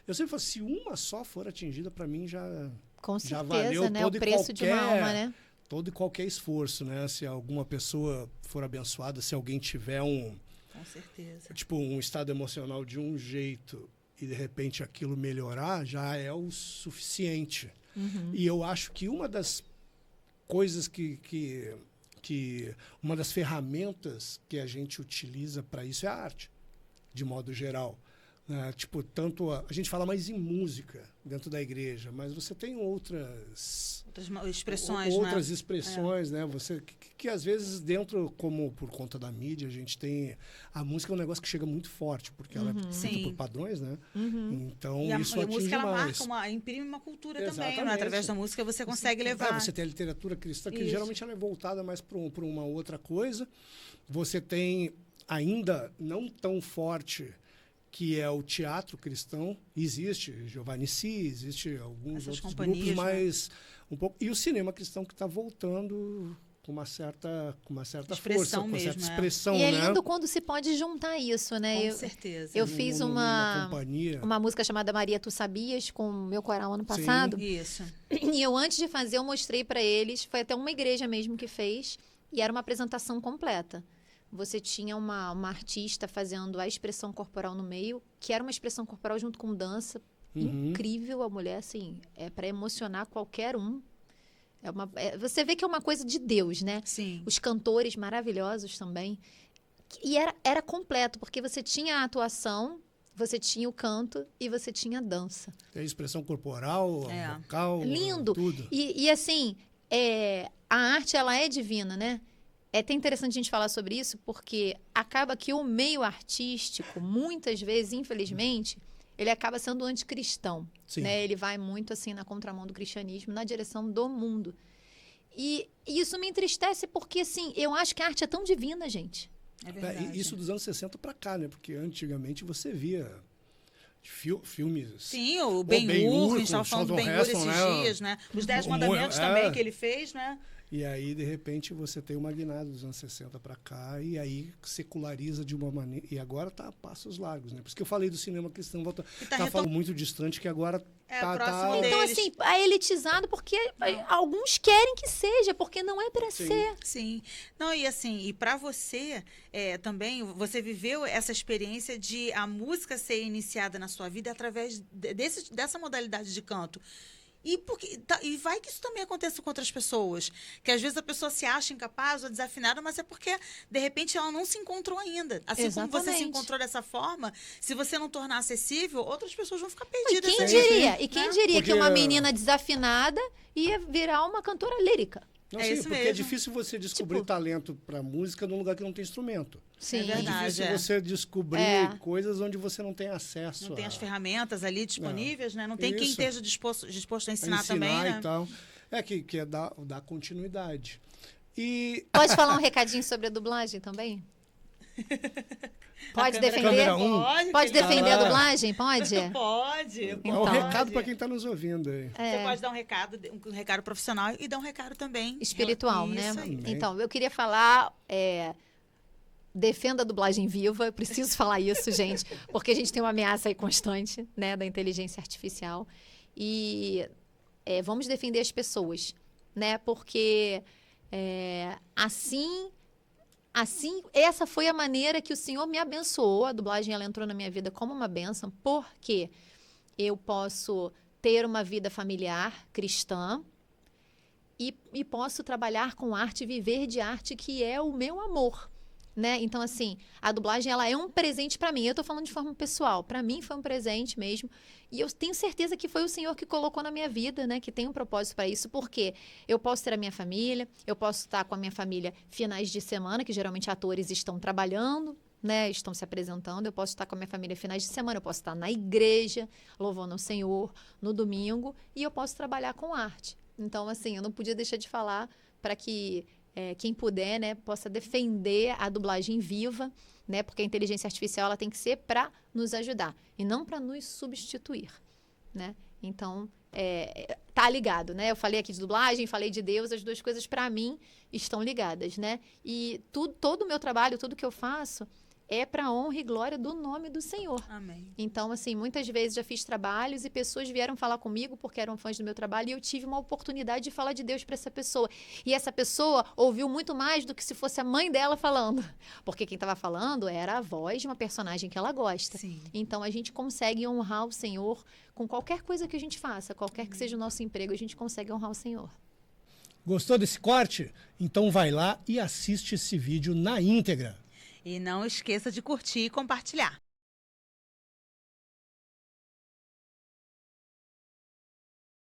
Eu sempre falo, se uma só for atingida, para mim Com já certeza, valeu né? todo O preço de uma alma, né? todo e qualquer esforço, né? Se alguma pessoa for abençoada, se alguém tiver Com certeza. tipo, um estado emocional de um jeito e de repente aquilo melhorar, já é o suficiente. E eu acho que uma das coisas uma das ferramentas que a gente utiliza para isso é a arte, de modo geral. Né? Tipo, tanto a gente fala mais em música dentro da igreja, mas você tem outras expressões, expressões, né? Você que às vezes dentro, como por conta da mídia, a gente tem a música é um negócio que chega muito forte, porque ela é feita por padrões, né? Então isso a atinge música ela mais. imprime uma cultura Exatamente. também, né? Através da música você consegue levar. Você tem a literatura cristã, que geralmente ela é voltada mais para uma outra coisa. Você tem ainda não tão forte que é o teatro cristão. Existe Giovanni Si, existe alguns outros grupos, mas um pouco. E o cinema cristão que está voltando com uma certa força, com certa expressão. E é lindo quando se pode juntar isso, né? Com certeza. Eu fiz uma música chamada Maria, Tu Sabias, com o meu coral ano passado. Sim, isso. E eu, antes de fazer, eu mostrei para eles, foi até uma igreja mesmo que fez, e era uma apresentação completa. Você tinha uma artista fazendo a expressão corporal no meio, que era uma expressão corporal junto com dança. Incrível a mulher, assim, é para emocionar qualquer um. Você vê que é uma coisa de Deus, né? Sim. Os cantores maravilhosos também. E era completo, porque você tinha a atuação, você tinha o canto e você tinha a dança. Tem a expressão corporal, vocal, lindo. Tudo. E assim, a arte, ela é divina, né? É até interessante a gente falar sobre isso, porque acaba que o meio artístico, muitas vezes, infelizmente, ele acaba sendo anticristão. Né? Ele vai muito assim na contramão do cristianismo, na direção do mundo. E isso me entristece porque, assim, eu acho que a arte é tão divina, gente. É verdade. Isso dos anos 60 para cá, né? Porque antigamente você via filmes... Sim, o Ben-Hur, a gente estava falando do Ben-Hur esses dias, né? Os 10 Mandamentos também que ele fez, né? E aí, de repente, você tem uma guinada dos anos 60 para cá, e aí seculariza de uma maneira... E agora está a passos largos, né? Por isso que eu falei do cinema cristão, tá falando muito distante, que agora tá... Então, assim, é elitizado porque alguns querem que seja, porque não é para ser. Sim. Não, e assim, e para você, também, você viveu essa experiência de a música ser iniciada na sua vida através dessa modalidade de canto. E vai que isso também aconteça com outras pessoas. Que às vezes a pessoa se acha incapaz ou desafinada, mas é porque, de repente, ela não se encontrou ainda. Assim como você se encontrou dessa forma, se você não tornar acessível, outras pessoas vão ficar perdidas. E quem diria que uma menina desafinada ia virar uma cantora lírica? Não, sim, porque mesmo. É difícil você descobrir talento para música num lugar que não tem instrumento. Sim, é verdade. Difícil você descobrir coisas onde você não tem acesso. Não tem as ferramentas ali disponíveis, né? Não tem quem esteja disposto a ensinar também, né? E tal. Que é dar continuidade. E... Pode falar um recadinho sobre a dublagem também? Pode defender? Pode defender a dublagem? Pode? Pode. É um recado para quem está nos ouvindo aí. Você pode dar um recado profissional e dar um recado também espiritual, né? Aí. Então, eu queria falar... defenda a dublagem viva, eu preciso falar isso, gente, porque a gente tem uma ameaça aí constante, né, da inteligência artificial. E vamos defender as pessoas, né? Porque assim, essa foi a maneira que o Senhor me abençoou. A dublagem, ela entrou na minha vida como uma bênção, porque eu posso ter uma vida familiar cristã e posso trabalhar com arte e viver de arte, que é o meu amor. Né? Então, assim, a dublagem, ela é um presente para mim. Eu tô falando de forma pessoal. Para mim foi um presente mesmo. E eu tenho certeza que foi o Senhor que colocou na minha vida, né? Que tem um propósito para isso. Porque eu posso ter a minha família, eu posso estar com a minha família finais de semana, que geralmente atores estão trabalhando, né? Estão se apresentando. Eu posso estar com a minha família finais de semana, eu posso estar na igreja, louvando ao Senhor, no domingo. E eu posso trabalhar com arte. Então, assim, eu não podia deixar de falar para que... quem puder, né, possa defender a dublagem viva, né, porque a inteligência artificial ela tem que ser para nos ajudar e não para nos substituir, né? Então, tá ligado, né? Eu falei aqui de dublagem, falei de Deus, as duas coisas para mim estão ligadas, né? E todo o meu trabalho, tudo que eu faço, é para honra e glória do nome do Senhor. Amém. Então, assim, muitas vezes já fiz trabalhos e pessoas vieram falar comigo porque eram fãs do meu trabalho e eu tive uma oportunidade de falar de Deus para essa pessoa. E essa pessoa ouviu muito mais do que se fosse a mãe dela falando. Porque quem estava falando era a voz de uma personagem que ela gosta. Sim. Então, a gente consegue honrar o Senhor com qualquer coisa que a gente faça, qualquer que seja o nosso emprego, a gente consegue honrar o Senhor. Gostou desse corte? Então vai lá e assiste esse vídeo na íntegra. E não esqueça de curtir e compartilhar.